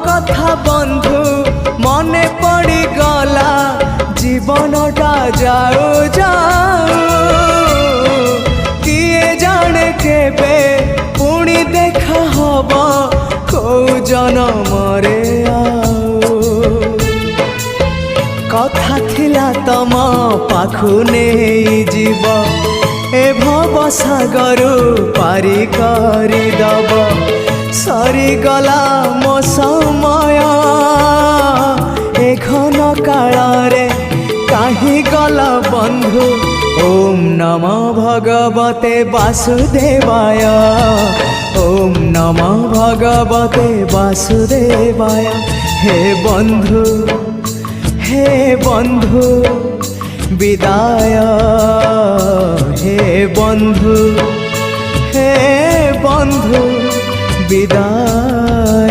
কথা বন্ধু মনে পড়ি গলা জীবনটা যাও যাও কিয়ে জানে কেবে পুଣି দেখা হব কৌ জনমরে ଆଉ কথা থিলা তম পাখু নেই জীব এ ভব সাগরু পারি করি দব সরিগলা মো সময় এ ঘন কাଳରେ কাহি গল বন্ধু ওম নম ভগবতে বাসুদেবায় ওম নম ভগবতে বাসুদেবায় হে বন্ধু বিদায় হে বন্ধু বিদায়।